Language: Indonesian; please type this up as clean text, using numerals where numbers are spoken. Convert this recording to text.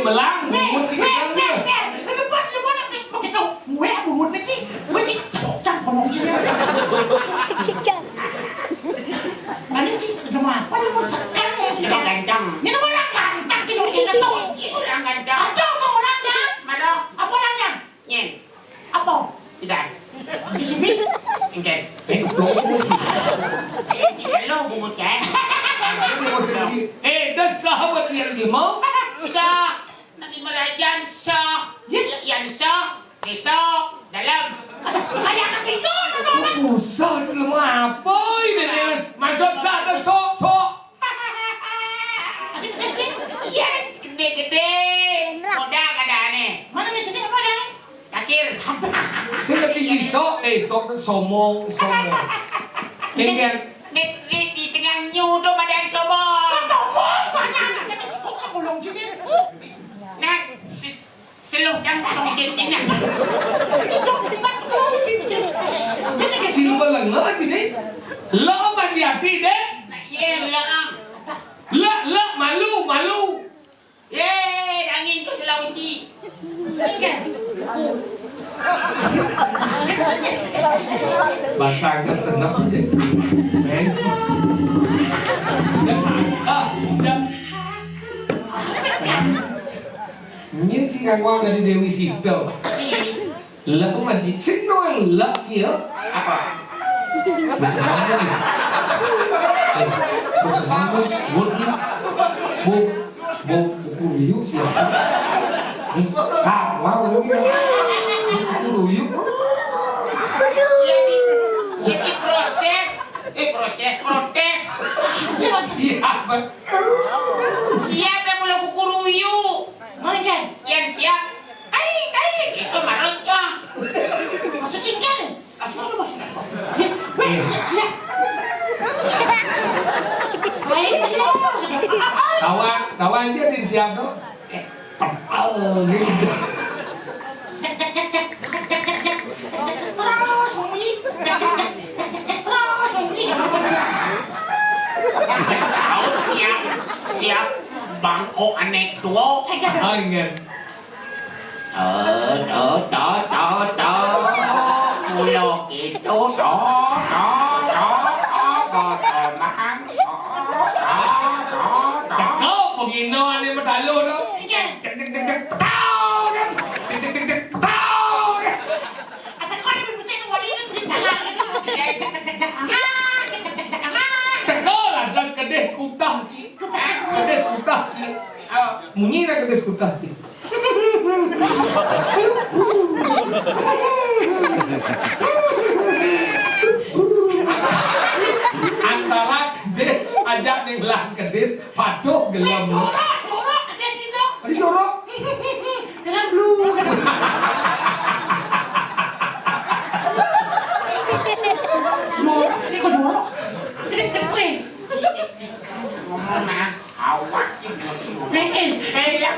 belang, buat sih belangnya. Lu buat pakai dong. Gue buat sih. Gue sih cocok ngomong sih. Mana sih cuma apa lu mau sekali ya? Ganteng. Ini orang ganteng kita tuh. Orang ganteng. Ada seorangnya. Mana? Apa orangnya? Nyen. Apa? Tidak. Di sini. Enggak. Hello, bocah. Dah sahabat yang dia mau. Sah. Nanti merajan sah. Yang sah. Besok dalam. Kayak gitu. Usah dalam apa ini Des? Masuk sah dah sok. Iya, gede-gede. Moda keadaannya. Mana macamnya apa dah? Akhir. Saya lebih sok somong. Dengan Net di tengah nyu tu badan somong. Kolong sini. Nah, seluh yang songjet ini. silpa lang lah jadi. Lah man dia deh. Ye lang. Lah malu. Ye, angin tu Sulawesi. Bahasa Inggris senang aja. Men. Những chị ngang qua là đi đều xịt đầu là cũng mà chị xích nó ăn lợn kia Apa? Bersama nih bersama buat bu buku riu siapa wow itu buku riu Jadi proses protes. siapa Siapa yang mulai kukuruyu? Mana kan? Yang siap? Ai, itu marutnya. Maksudnya kan? Asal lu maksudnya. Siap. kawan dia di siap dong gitu Terus bunyi. Terus bunyi. Saud siap bangko anek tua. ingin Pulau itu kau penginoan ni medalo dong Apa kau ni bersih wali ni beri jalan. Tekol atas kedeh kutah kedes kutah munyi na kedes kutah antara kedes ajak ning lah kedes paduh gelam Jorok ada situ. ada jorok Dalam blue. Jorok sih kok jorok. Jadi kering. ngomong nah awak sih Yang